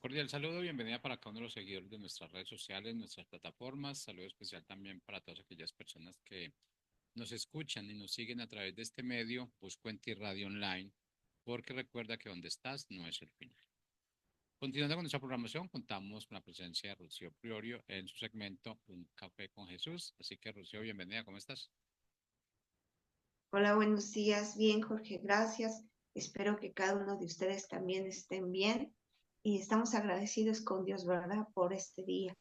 Cordial saludo, bienvenida para cada uno de los seguidores de nuestras redes sociales, nuestras plataformas. Saludo especial también para todas aquellas personas que nos escuchan y nos siguen a través de este medio, Buscuenti Radio Online, porque recuerda que donde estás no es el final. Continuando con nuestra programación, contamos con la presencia de Rocío Priorio en su segmento Un Café con Jesús. Así que, Rocío, bienvenida, ¿cómo estás? Hola, buenos días. Bien, Jorge, gracias. Espero que cada uno de ustedes también estén bien y estamos agradecidos con Dios, ¿verdad?, por este día.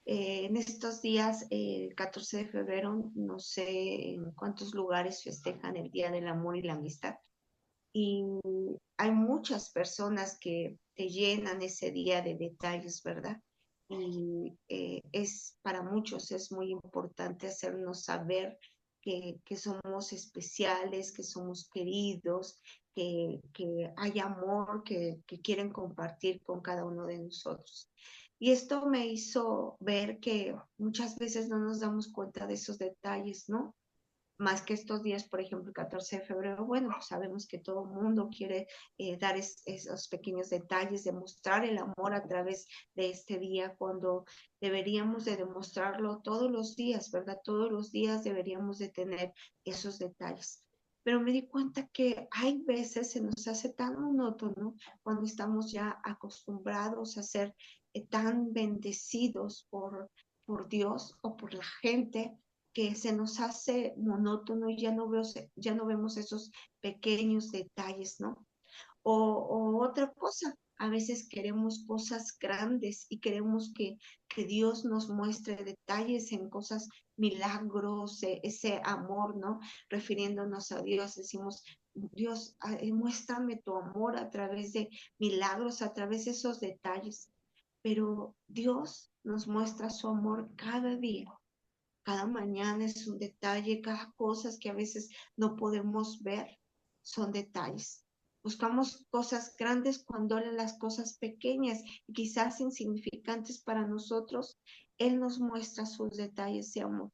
En estos días, el 14 de febrero, no sé en cuántos lugares festejan el Día del Amor y la Amistad. Y hay muchas personas que te llenan ese día de detalles, ¿verdad? Y para muchos es muy importante hacernos saber que somos especiales, que somos queridos, que hay amor que quieren compartir con cada uno de nosotros. Y esto me hizo ver que muchas veces no nos damos cuenta de esos detalles, ¿no? Más que estos días, por ejemplo, el 14 de febrero, bueno, pues sabemos que todo el mundo quiere dar esos pequeños detalles, demostrar el amor a través de este día, cuando deberíamos de demostrarlo todos los días, ¿verdad? Todos los días deberíamos de tener esos detalles. Pero me di cuenta que hay veces se nos hace tan monótono cuando estamos ya acostumbrados a ser tan bendecidos por Dios o por la gente, que se nos hace monótono y ya no vemos esos pequeños detalles, ¿no? O otra cosa, a veces queremos cosas grandes y queremos que Dios nos muestre detalles en cosas, milagros, ese amor, ¿no? Refiriéndonos a Dios, decimos, Dios, muéstrame tu amor a través de milagros, a través de esos detalles. Pero Dios nos muestra su amor cada día. Cada mañana es un detalle, cada cosa que a veces no podemos ver son detalles. Buscamos cosas grandes cuando las cosas pequeñas y quizás insignificantes para nosotros, Él nos muestra sus detalles de amor.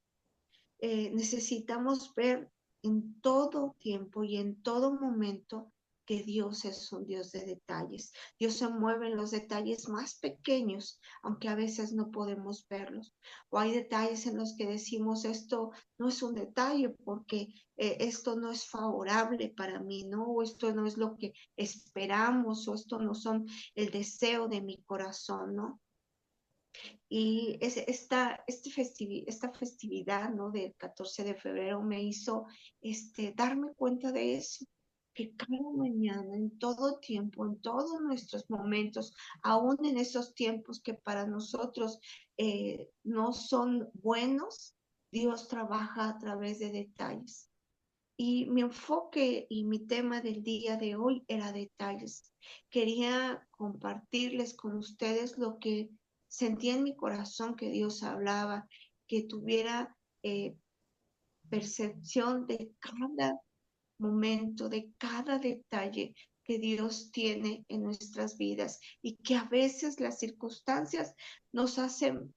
Necesitamos ver en todo tiempo y en todo momento que Dios es un Dios de detalles. Dios se mueve en los detalles más pequeños, aunque a veces no podemos verlos. O hay detalles en los que decimos, esto no es un detalle porque esto no es favorable para mí, ¿no? O esto no es lo que esperamos, o esto no son el deseo de mi corazón, ¿no? Y esta festividad, ¿no?, del 14 de febrero me hizo darme cuenta de eso, que cada mañana, en todo tiempo, en todos nuestros momentos, aún en esos tiempos que para nosotros no son buenos, Dios trabaja a través de detalles. Y mi enfoque y mi tema del día de hoy era detalles. Quería compartirles con ustedes lo que sentí en mi corazón que Dios hablaba, que tuviera percepción de cada momento, de cada detalle que Dios tiene en nuestras vidas y que a veces las circunstancias nos hacen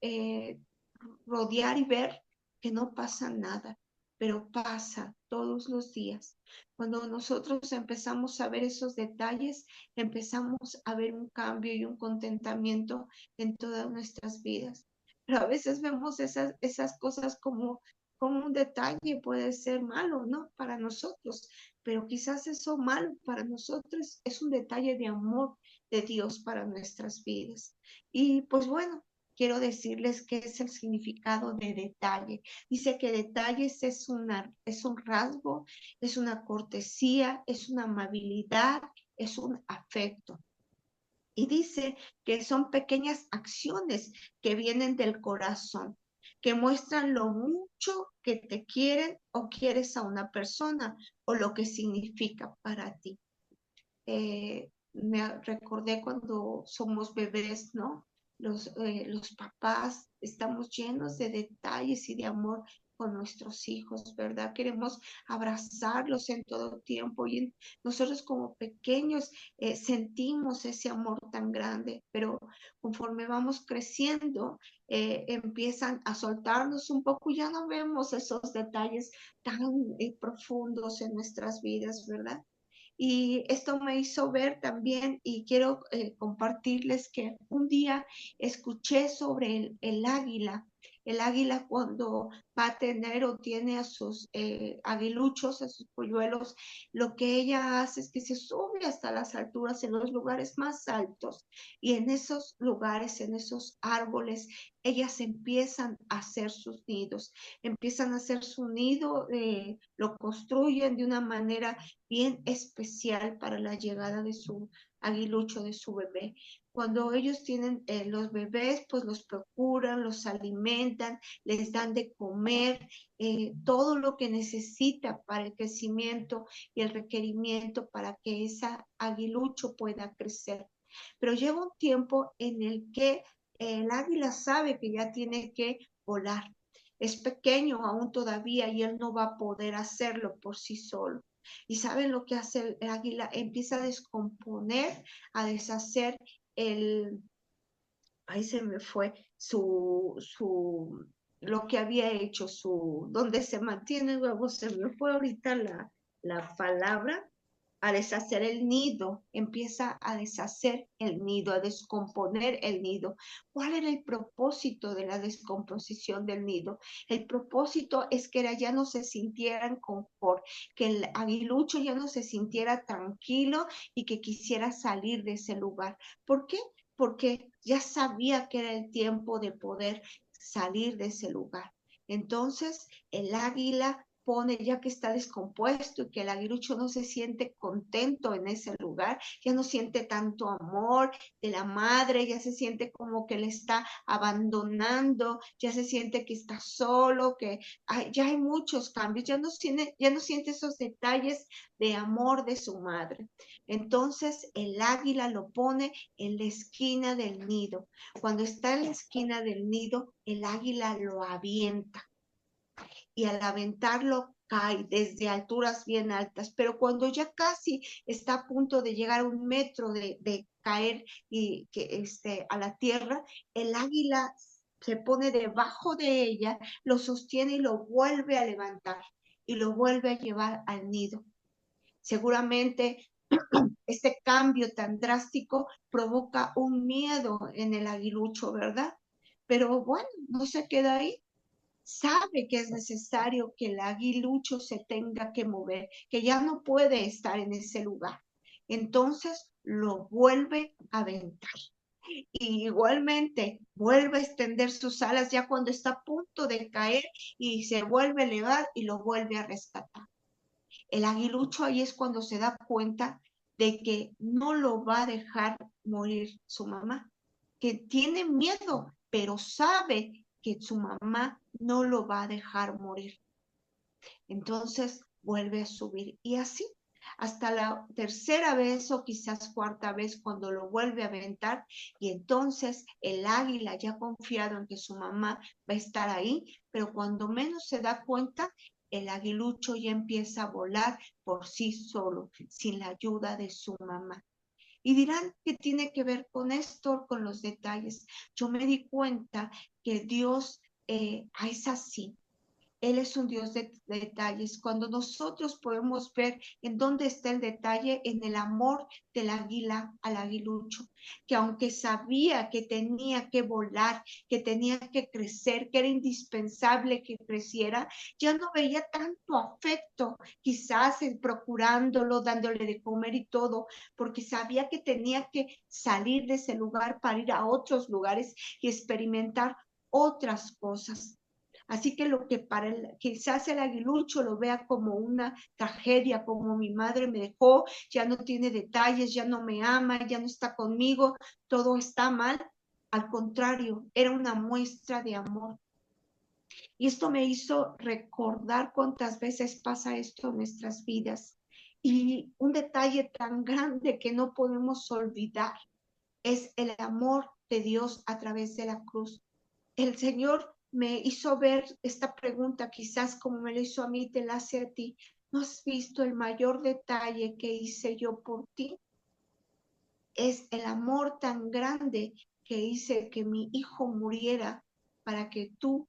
rodear y ver que no pasa nada, pero pasa todos los días. Cuando nosotros empezamos a ver esos detalles, empezamos a ver un cambio y un contentamiento en todas nuestras vidas. Pero a veces vemos esas cosas como un detalle, puede ser malo, ¿no? Para nosotros, pero quizás eso malo para nosotros es un detalle de amor de Dios para nuestras vidas. Y pues bueno, quiero decirles qué es el significado de detalle. Dice que detalles es un rasgo, es una cortesía, es una amabilidad, es un afecto. Y dice que son pequeñas acciones que vienen del corazón, que muestran lo mucho que te quieren o quieres a una persona o lo que significa para ti. Me recordé cuando somos bebés, ¿no? Los papás estamos llenos de detalles y de amor con nuestros hijos, ¿verdad? Queremos abrazarlos en todo tiempo y nosotros como pequeños sentimos ese amor tan grande, pero conforme vamos creciendo, empiezan a soltarnos un poco y ya no vemos esos detalles tan profundos en nuestras vidas, ¿verdad? Y esto me hizo ver también, y quiero compartirles que un día escuché sobre el águila. El águila cuando va a tener o tiene a sus aguiluchos, a sus polluelos, lo que ella hace es que se sube hasta las alturas, en los lugares más altos, y en esos lugares, en esos árboles, ellas empiezan a hacer sus nidos, empiezan a hacer su nido, lo construyen de una manera bien especial para la llegada de su aguilucho, de su bebé. Cuando ellos tienen los bebés, pues los procuran, los alimentan, les dan de comer, todo lo que necesita para el crecimiento y el requerimiento para que esa aguilucho pueda crecer. Pero llega un tiempo en el que el águila sabe que ya tiene que volar. Es pequeño aún todavía y él no va a poder hacerlo por sí solo. ¿Y saben lo que hace el águila? Empieza a descomponer, a deshacer el, ahí se me fue, lo que había hecho, donde se mantiene luego, se me fue ahorita la palabra, a deshacer el nido, empieza a deshacer el nido, a descomponer el nido. ¿Cuál era el propósito de la descomposición del nido? El propósito es que ya no se sintieran confort, que el aguilucho ya no se sintiera tranquilo y que quisiera salir de ese lugar. ¿Por qué? Porque ya sabía que era el tiempo de poder salir de ese lugar. Entonces, el águila pone, ya que está descompuesto y que el aguilucho no se siente contento en ese lugar, ya no siente tanto amor de la madre, ya se siente como que le está abandonando, ya se siente que está solo, que ya hay muchos cambios, ya no siente esos detalles de amor de su madre. Entonces el águila lo pone en la esquina del nido. Cuando está en la esquina del nido, el águila lo avienta y al aventarlo cae desde alturas bien altas, pero cuando ya casi está a punto de llegar a 1 metro de caer y a la tierra, el águila se pone debajo de ella, lo sostiene y lo vuelve a levantar y lo vuelve a llevar al nido. Seguramente este cambio tan drástico provoca un miedo en el aguilucho, ¿verdad? Pero bueno, no se queda ahí, sabe que es necesario que el aguilucho se tenga que mover, que ya no puede estar en ese lugar. Entonces lo vuelve a aventar. Y igualmente vuelve a extender sus alas ya cuando está a punto de caer y se vuelve a elevar y lo vuelve a rescatar. El aguilucho ahí es cuando se da cuenta de que no lo va a dejar morir su mamá, que tiene miedo, pero sabe que su mamá no lo va a dejar morir. Entonces vuelve a subir y así hasta la tercera vez o quizás cuarta vez cuando lo vuelve a aventar y entonces el águila ya confiado en que su mamá va a estar ahí, pero cuando menos se da cuenta, el aguilucho ya empieza a volar por sí solo, sin la ayuda de su mamá. Y dirán, ¿qué tiene que ver con esto, con los detalles? Yo me di cuenta que Dios es así. Él es un Dios de detalles. Cuando nosotros podemos ver en dónde está el detalle, en el amor del águila al aguilucho, que aunque sabía que tenía que volar, que tenía que crecer, que era indispensable que creciera, ya no veía tanto afecto, quizás procurándolo, dándole de comer y todo, porque sabía que tenía que salir de ese lugar para ir a otros lugares y experimentar otras cosas. Así que lo que quizás el aguilucho lo vea como una tragedia, como mi madre me dejó, ya no tiene detalles, ya no me ama, ya no está conmigo, todo está mal. Al contrario, era una muestra de amor. Y esto me hizo recordar cuántas veces pasa esto en nuestras vidas. Y un detalle tan grande que no podemos olvidar es el amor de Dios a través de la cruz. El Señor me hizo ver esta pregunta, quizás como me lo hizo a mí, te la hace a ti. ¿No has visto el mayor detalle que hice yo por ti? Es el amor tan grande que hice que mi hijo muriera para que tú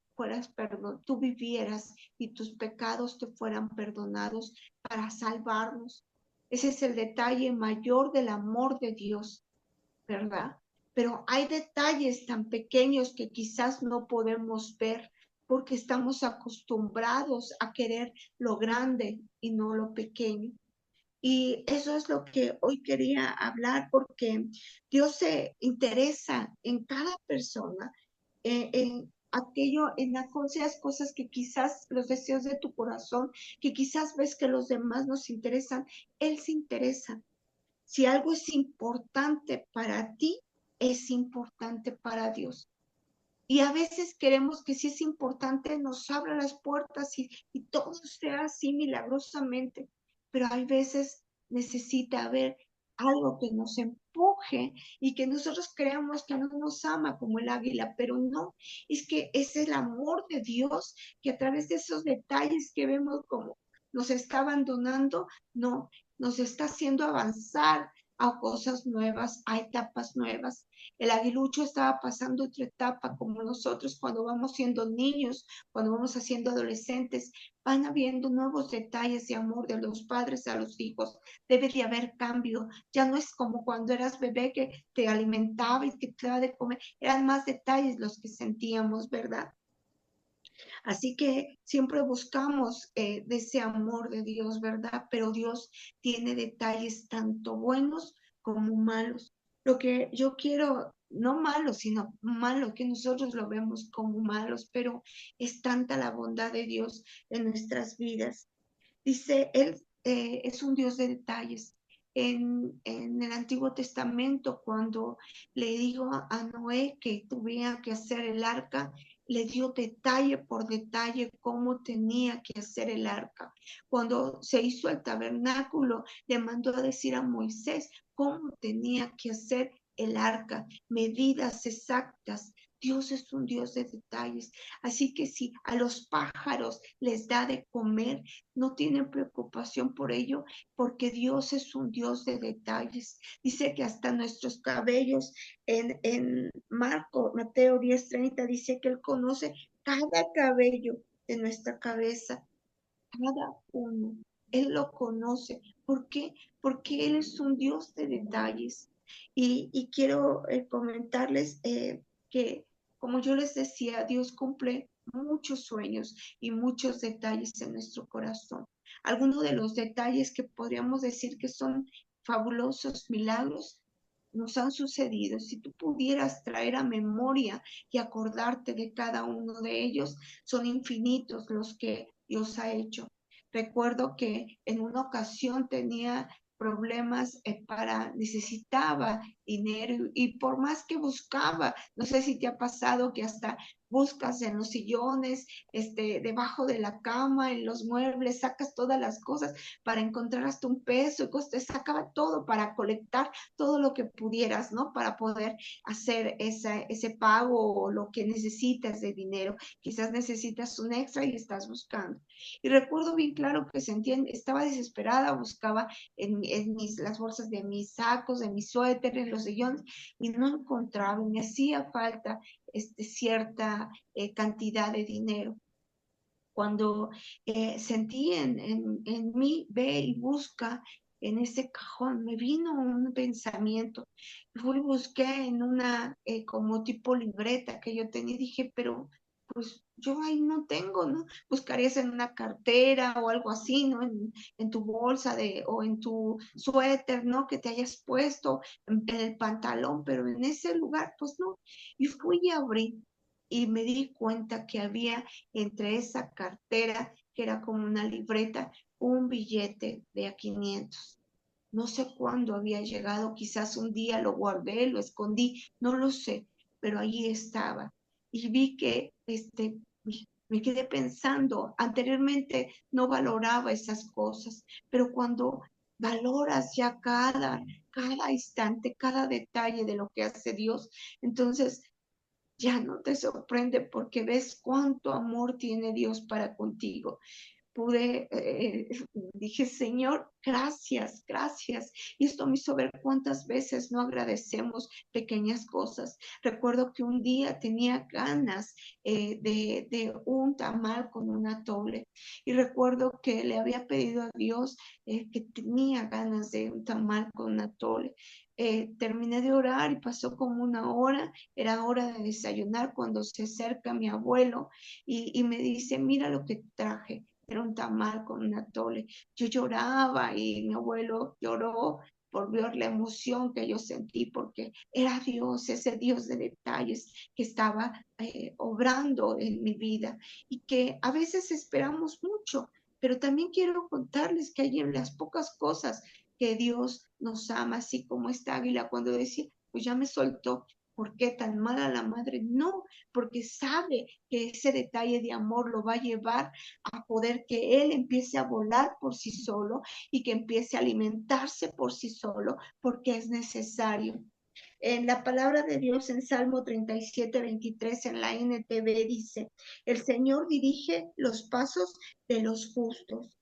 tú vivieras y tus pecados te fueran perdonados para salvarnos. Ese es el detalle mayor del amor de Dios, ¿verdad? Pero hay detalles tan pequeños que quizás no podemos ver porque estamos acostumbrados a querer lo grande y no lo pequeño. Y eso es lo que hoy quería hablar porque Dios se interesa en cada persona, en aquello, en aquellas cosas que quizás los deseos de tu corazón, que quizás ves que los demás nos interesan, Él se interesa. Si algo es importante para ti, es importante para Dios. Y a veces queremos que si es importante nos abra las puertas y todo sea así milagrosamente, pero hay veces necesita haber algo que nos empuje y que nosotros creamos que no nos ama como el águila, pero no, es que es el amor de Dios que a través de esos detalles que vemos como nos está abandonando, no, nos está haciendo avanzar a cosas nuevas, a etapas nuevas. El aguilucho estaba pasando otra etapa como nosotros cuando vamos siendo niños, cuando vamos haciendo adolescentes, van habiendo nuevos detalles de amor de los padres a los hijos. Debe de haber cambio. Ya no es como cuando eras bebé que te alimentaba y que te daba de comer. Eran más detalles los que sentíamos, ¿verdad? Así que siempre buscamos de ese amor de Dios, ¿verdad? Pero Dios tiene detalles tanto buenos como malos. Lo que yo quiero, no malo, sino malo, que nosotros lo vemos como malos, pero es tanta la bondad de Dios en nuestras vidas. Dice, Él es un Dios de detalles. En el Antiguo Testamento, cuando le digo a Noé que tuviera que hacer el arca, le dio detalle por detalle cómo tenía que hacer el arca. Cuando se hizo el tabernáculo, le mandó a decir a Moisés cómo tenía que hacer el arca, medidas exactas. Dios es un Dios de detalles. Así que si a los pájaros les da de comer, no tienen preocupación por ello, porque Dios es un Dios de detalles. Dice que hasta nuestros cabellos, en Mateo 10:30, dice que Él conoce cada cabello de nuestra cabeza, cada uno. Él lo conoce. ¿Por qué? Porque Él es un Dios de detalles. Y quiero comentarles que, como yo les decía, Dios cumple muchos sueños y muchos detalles en nuestro corazón. Algunos de los detalles que podríamos decir que son fabulosos milagros nos han sucedido. Si tú pudieras traer a memoria y acordarte de cada uno de ellos, son infinitos los que Dios ha hecho. Recuerdo que en una ocasión tenía problemas necesitaba dinero y por más que buscaba, no sé si te ha pasado que hasta buscas en los sillones, debajo de la cama, en los muebles, sacas todas las cosas para encontrar hasta un peso, y te sacaba todo para colectar todo lo que pudieras, ¿no? Para poder hacer ese pago o lo que necesitas de dinero. Quizás necesitas un extra y estás buscando. Y recuerdo bien claro que sentía, estaba desesperada, buscaba las bolsas de mis sacos, de mis suéteres, en los sillones, y no encontraba, me hacía falta cierta cantidad de dinero. Cuando sentí en mí, ve y busca en ese cajón, me vino un pensamiento. Fui y busqué en una como tipo libreta que yo tenía y dije, pero pues yo ahí no tengo, ¿no? Buscarías en una cartera o algo así, ¿no? En tu bolsa o en tu suéter, ¿no? Que te hayas puesto en el pantalón, pero en ese lugar, pues no. Y fui y abrí y me di cuenta que había entre esa cartera, que era como una libreta, un billete de a 500. No sé cuándo había llegado, quizás un día lo guardé, lo escondí, no lo sé, pero ahí estaba. Y vi que me quedé pensando, anteriormente no valoraba esas cosas, pero cuando valoras ya cada instante, cada detalle de lo que hace Dios, entonces ya no te sorprende porque ves cuánto amor tiene Dios para contigo. dije, Señor, gracias, gracias. Y esto me hizo ver cuántas veces no agradecemos pequeñas cosas. Recuerdo que un día tenía ganas de un tamal con un atole. Y recuerdo que le había pedido a Dios que tenía ganas de un tamal con un atole. Terminé de orar y pasó como una hora, era hora de desayunar cuando se acerca mi abuelo y me dice, mira lo que traje, era un tamal con un atole. Yo lloraba y mi abuelo lloró por ver la emoción que yo sentí, porque era Dios, ese Dios de detalles que estaba obrando en mi vida y que a veces esperamos mucho, pero también quiero contarles que hay en las pocas cosas que Dios nos ama, así como esta águila cuando decía, pues ya me soltó. ¿Por qué tan mala la madre? No, porque sabe que ese detalle de amor lo va a llevar a poder que él empiece a volar por sí solo y que empiece a alimentarse por sí solo, porque es necesario. En la palabra de Dios en Salmo 37:23 en la NTV dice, el Señor dirige los pasos de los justos,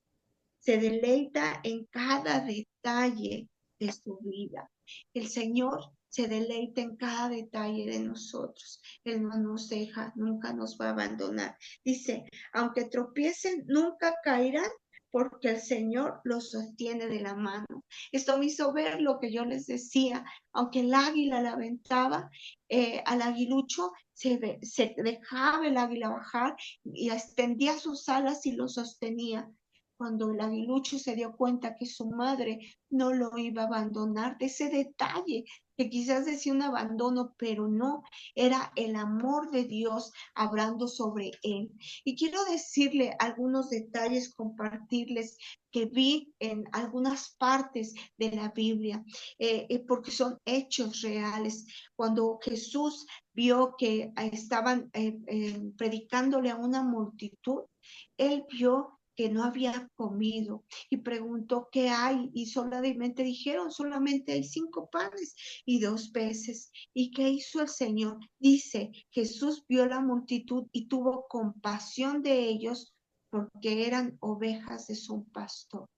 se deleita en cada detalle de su vida. El Señor se deleita en cada detalle de nosotros. Él no nos deja, nunca nos va a abandonar. Dice, aunque tropiecen, nunca caerán porque el Señor los sostiene de la mano. Esto me hizo ver lo que yo les decía, aunque el águila la aventaba, al aguilucho se dejaba el águila bajar y extendía sus alas y lo sostenía. Cuando el aguilucho se dio cuenta que su madre no lo iba a abandonar, de ese detalle que quizás decía un abandono, pero no, era el amor de Dios hablando sobre él. Y quiero decirle algunos detalles, compartirles que vi en algunas partes de la Biblia, porque son hechos reales. Cuando Jesús vio que estaban predicándole a una multitud, él vio que no había comido y preguntó qué hay y solamente dijeron, solamente hay 5 panes y 2 peces. ¿Y qué hizo el Señor? Dice, Jesús vio la multitud y tuvo compasión de ellos porque eran ovejas de su pastor.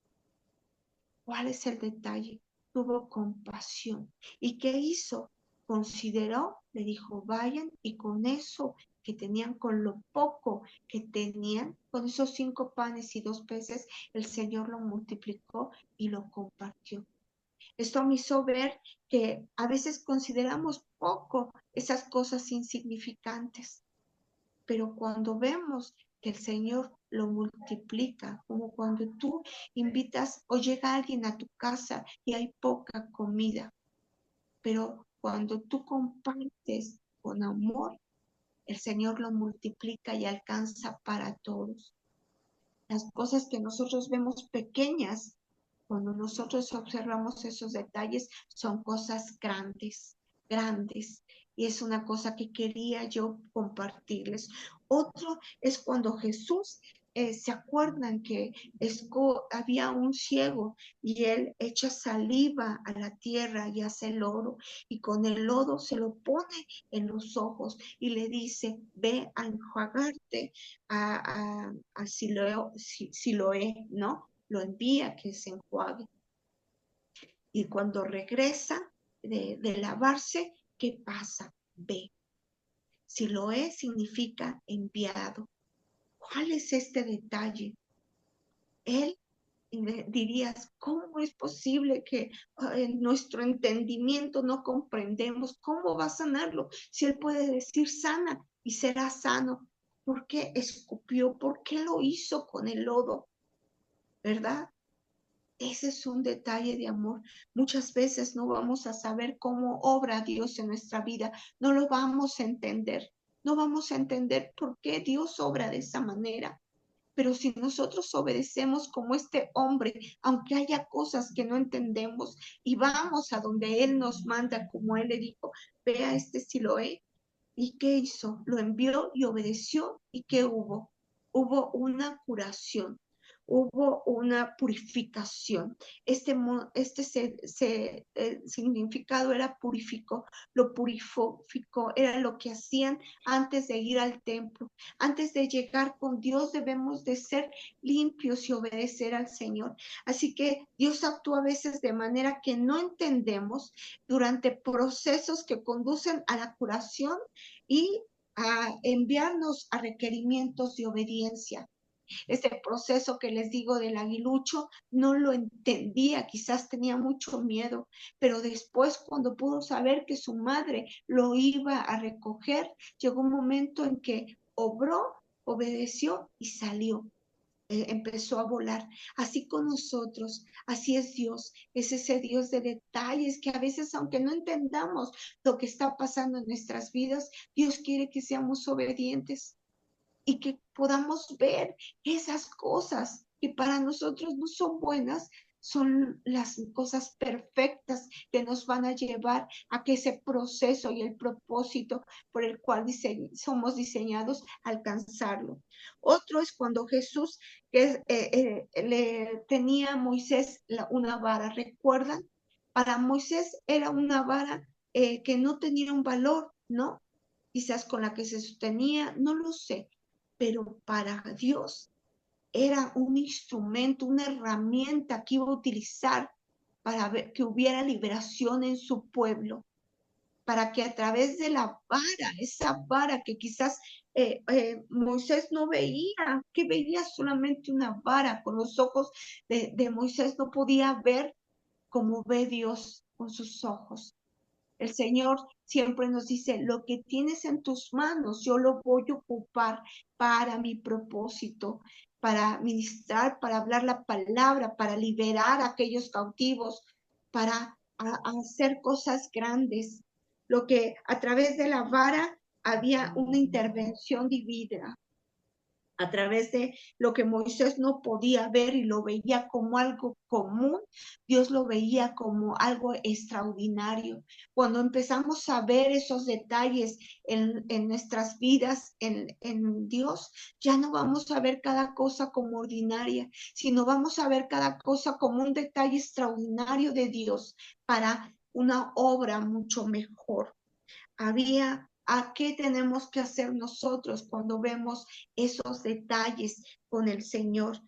¿Cuál es el detalle? Tuvo compasión. ¿Y qué hizo? Consideró, le dijo, vayan y con eso que tenían, con lo poco que tenían, con esos 5 panes y 2 peces, el Señor lo multiplicó y lo compartió. Esto me hizo ver que a veces consideramos poco esas cosas insignificantes, pero cuando vemos que el Señor lo multiplica, como cuando tú invitas o llega alguien a tu casa y hay poca comida, pero cuando tú compartes con amor, el Señor lo multiplica y alcanza para todos. Las cosas que nosotros vemos pequeñas, cuando nosotros observamos esos detalles, son cosas grandes, grandes. Y es una cosa que quería yo compartirles. Otro es cuando Jesús, ¿se acuerdan que había un ciego y él echa saliva a la tierra y hace lodo y con el lodo se lo pone en los ojos y le dice, ve a enjuagarte a Siloé, ¿no? Lo envía que se enjuague. Y cuando regresa de lavarse, ¿qué pasa? Ve. Siloé significa enviado. ¿Cuál es este detalle? Él dirías, ¿cómo es posible que en nuestro entendimiento no comprendemos cómo va a sanarlo? Si él puede decir sana y será sano, ¿por qué escupió? ¿Por qué lo hizo con el lodo? ¿Verdad? Ese es un detalle de amor. Muchas veces no vamos a saber cómo obra Dios en nuestra vida, no lo vamos a entender, no vamos a entender por qué Dios obra de esa manera. Pero si nosotros obedecemos como este hombre, aunque haya cosas que no entendemos y vamos a donde Él nos manda, como Él le dijo, ve a este Siloé. ¿Y qué hizo? Lo envió y obedeció. ¿Y qué hubo? Hubo una curación. hubo una purificación. Significado era purificó, lo purificó, era lo que hacían antes de ir al templo. Antes de llegar con Dios debemos de ser limpios y obedecer al Señor. Así que Dios actúa a veces de manera que no entendemos durante procesos que conducen a la curación y a enviarnos a requerimientos de obediencia. Este proceso que les digo del aguilucho, no lo entendía, quizás tenía mucho miedo, pero después cuando pudo saber que su madre lo iba a recoger, llegó un momento en que obró, obedeció y salió. Empezó a volar. Así con nosotros, así es Dios, es ese Dios de detalles que a veces, aunque no entendamos lo que está pasando en nuestras vidas, Dios quiere que seamos obedientes y que podamos ver esas cosas que para nosotros no son buenas, son las cosas perfectas que nos van a llevar a que ese proceso y el propósito por el cual somos diseñados alcanzarlo. Otro es cuando Jesús le tenía a Moisés una vara, ¿recuerdan? Para Moisés era una vara que no tenía un valor, ¿no? Quizás con la que se sostenía, no lo sé, pero para Dios era un instrumento, una herramienta que iba a utilizar para ver que hubiera liberación en su pueblo, para que a través de la vara, esa vara que quizás Moisés no veía, que veía solamente una vara, con los ojos de Moisés no podía ver como ve Dios con sus ojos. El Señor siempre nos dice, lo que tienes en tus manos, yo lo voy a ocupar para mi propósito, para ministrar, para hablar la palabra, para liberar a aquellos cautivos, para hacer cosas grandes. Lo que a través de la vara había una intervención divina, a través de lo que Moisés no podía ver y lo veía como algo común, Dios lo veía como algo extraordinario. Cuando empezamos a ver esos detalles en nuestras vidas, en Dios, ya no vamos a ver cada cosa como ordinaria, sino vamos a ver cada cosa como un detalle extraordinario de Dios para una obra mucho mejor. ¿A qué tenemos que hacer nosotros cuando vemos esos detalles con el Señor?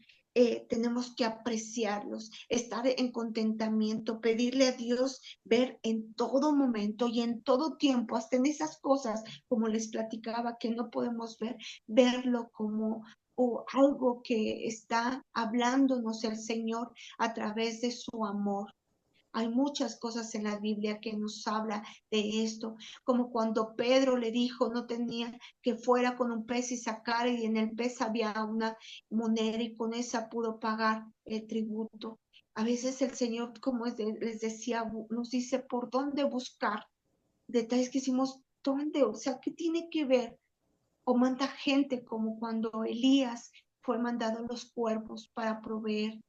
Tenemos que apreciarlos, estar en contentamiento, pedirle a Dios ver en todo momento y en todo tiempo, hasta en esas cosas, como les platicaba, que no podemos ver, verlo como algo que está hablándonos el Señor a través de su amor. Hay muchas cosas en la Biblia que nos habla de esto, como cuando Pedro le dijo, no tenía que fuera con un pez y sacar, y en el pez había una moneda y con esa pudo pagar el tributo. A veces el Señor, como les decía, nos dice por dónde buscar detalles que hicimos, dónde, o sea, ¿qué tiene que ver? O manda gente como cuando Elías fue mandado a los cuervos para proveer.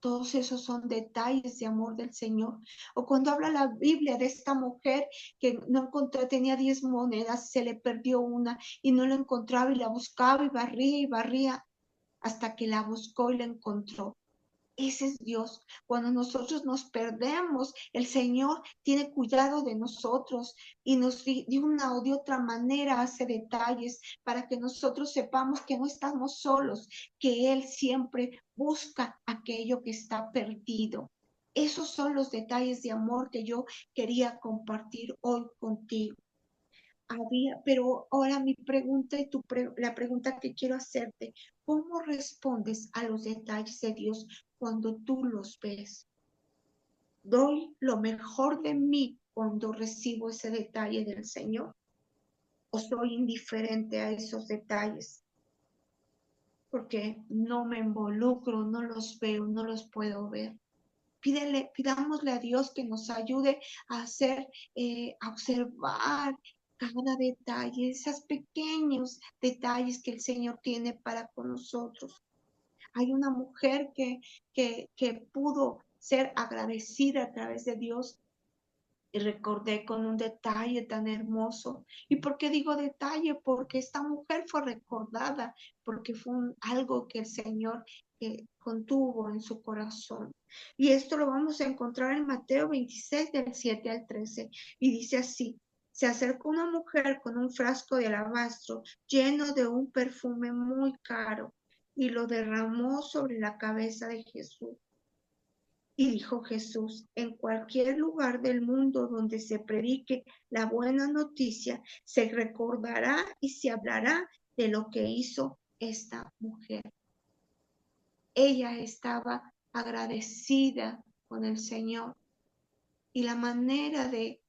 Todos esos son detalles de amor del Señor. O cuando habla la Biblia de esta mujer que no encontró, tenía 10 monedas, se le perdió una y no la encontraba y la buscaba y barría hasta que la buscó y la encontró. Ese es Dios. Cuando nosotros nos perdemos, el Señor tiene cuidado de nosotros y nos de una o de otra manera hace detalles para que nosotros sepamos que no estamos solos, que Él siempre busca aquello que está perdido. Esos son los detalles de amor que yo quería compartir hoy contigo. Pero ahora mi pregunta y la pregunta que quiero hacerte, ¿cómo respondes a los detalles de Dios cuando tú los ves? ¿Doy lo mejor de mí cuando recibo ese detalle del Señor? ¿O soy indiferente a esos detalles? Porque no me involucro, no los veo, no los puedo ver. Pidámosle a Dios que nos ayude a a observar cada detalle, esos pequeños detalles que el Señor tiene para con nosotros. Hay una mujer que pudo ser agradecida a través de Dios y recordé con un detalle tan hermoso. ¿Y por qué digo detalle? Porque esta mujer fue recordada, porque fue algo que el Señor contuvo en su corazón. Y esto lo vamos a encontrar en Mateo 26, del 7 al 13. Y dice así: se acercó una mujer con un frasco de alabastro lleno de un perfume muy caro y lo derramó sobre la cabeza de Jesús. Y dijo Jesús: en cualquier lugar del mundo donde se predique la buena noticia, se recordará y se hablará de lo que hizo esta mujer. Ella estaba agradecida con el Señor, y la manera de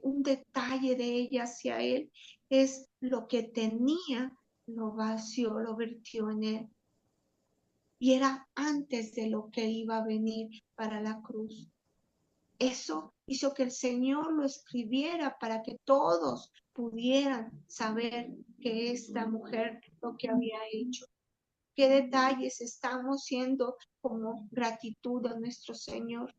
un detalle de ella hacia Él es lo que tenía, lo vació, lo vertió en Él. Y era antes de lo que iba a venir para la cruz. Eso hizo que el Señor lo escribiera para que todos pudieran saber que esta mujer lo que había hecho. ¿Qué detalles estamos siendo como gratitud a nuestro Señor?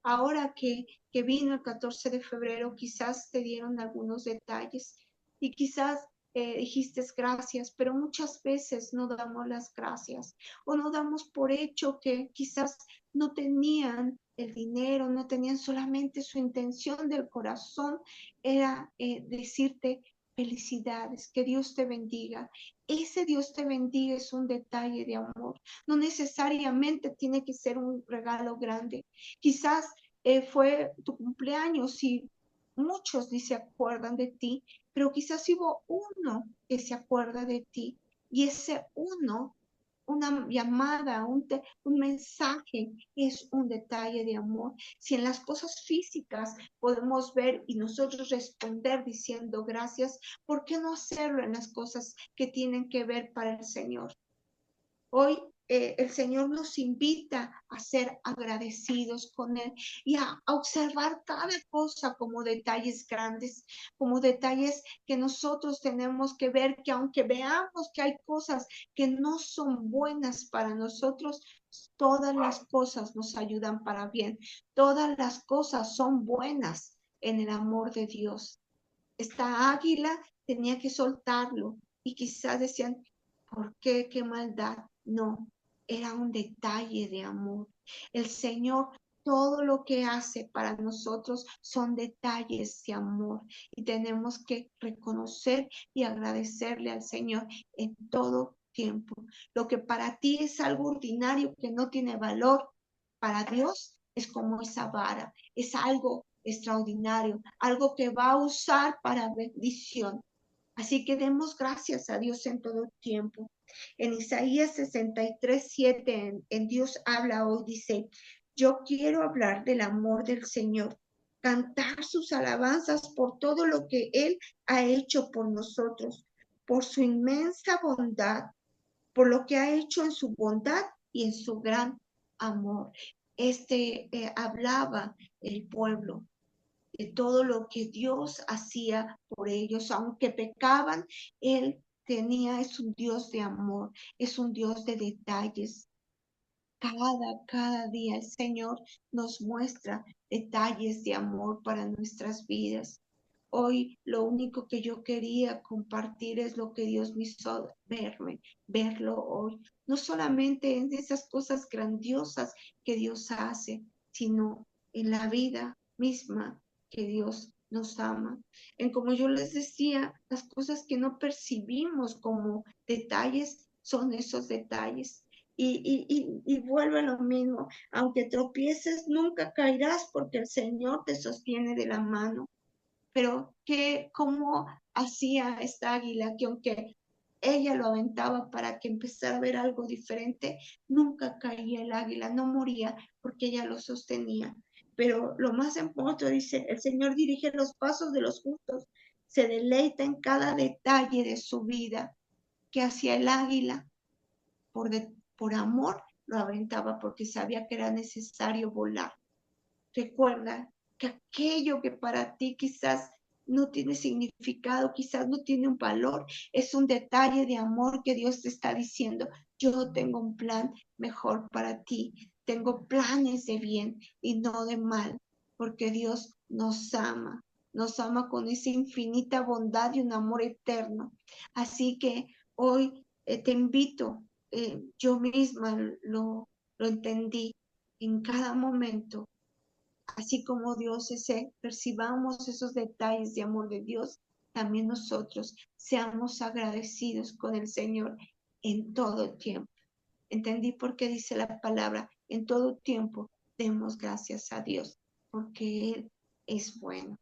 Ahora que vino el 14 de febrero, quizás te dieron algunos detalles y quizás dijiste gracias, pero muchas veces no damos las gracias o no damos por hecho que quizás no tenían el dinero, no tenían, solamente su intención del corazón era decirte felicidades, que Dios te bendiga. Ese Dios te bendiga es un detalle de amor. No necesariamente tiene que ser un regalo grande. Quizás fue tu cumpleaños y muchos ni se acuerdan de ti, pero quizás hubo uno que se acuerda de ti, y ese uno, una llamada, un mensaje, es un detalle de amor. Si en las cosas físicas podemos ver y nosotros responder diciendo gracias, ¿por qué no hacerlo en las cosas que tienen que ver para el Señor? Hoy el Señor nos invita a ser agradecidos con Él y a observar cada cosa como detalles grandes, como detalles que nosotros tenemos que ver, que aunque veamos que hay cosas que no son buenas para nosotros, todas las cosas nos ayudan para bien. Todas las cosas son buenas en el amor de Dios. Esta águila tenía que soltarlo y quizás decían: ¿por qué? ¿Qué maldad? No, era un detalle de amor. El Señor, todo lo que hace para nosotros son detalles de amor, y tenemos que reconocer y agradecerle al Señor en todo tiempo. Lo que para ti es algo ordinario que no tiene valor, para Dios es como esa vara, es algo extraordinario, algo que va a usar para bendición. Así que demos gracias a Dios en todo tiempo. En Isaías 63:7, en Dios habla hoy, dice: yo quiero hablar del amor del Señor, cantar sus alabanzas por todo lo que Él ha hecho por nosotros, por su inmensa bondad, por lo que ha hecho en su bondad y en su gran amor. Hablaba el pueblo de todo lo que Dios hacía por ellos, aunque pecaban. Él es un Dios de amor, es un Dios de detalles. Cada día el Señor nos muestra detalles de amor para nuestras vidas. Hoy lo único que yo quería compartir es lo que Dios me hizo verlo hoy. No solamente en esas cosas grandiosas que Dios hace, sino en la vida misma que Dios nos ama. En, como yo les decía, las cosas que no percibimos como detalles son esos detalles. Y vuelve a lo mismo: aunque tropieces, nunca caerás, porque el Señor te sostiene de la mano. Pero cómo hacía esta águila, que aunque ella lo aventaba para que empezara a ver algo diferente, nunca caía el águila, no moría, porque ella lo sostenía. Pero lo más importante, dice: el Señor dirige los pasos de los justos, se deleita en cada detalle de su vida. Que hacía el águila? Por amor lo aventaba, porque sabía que era necesario volar. Recuerda que aquello que para ti quizás no tiene significado, quizás no tiene un valor, es un detalle de amor que Dios te está diciendo: yo tengo un plan mejor para ti, tengo planes de bien y no de mal, porque Dios nos ama con esa infinita bondad y un amor eterno. Así que hoy te invito yo misma lo entendí en cada momento. Así como Dios percibamos esos detalles de amor de Dios, también nosotros seamos agradecidos con el Señor en todo tiempo. Entendí por qué dice la palabra, en todo tiempo demos gracias a Dios, porque Él es bueno.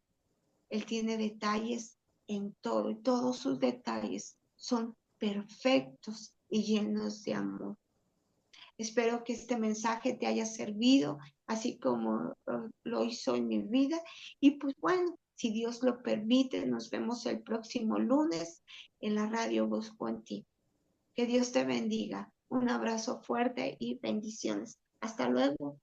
Él tiene detalles en todo y todos sus detalles son perfectos y llenos de amor. Espero que este mensaje te haya servido, así como lo hizo en mi vida. Y pues bueno, si Dios lo permite, nos vemos el próximo lunes en la radio Busco en Ti. Que Dios te bendiga. Un abrazo fuerte y bendiciones. Hasta luego.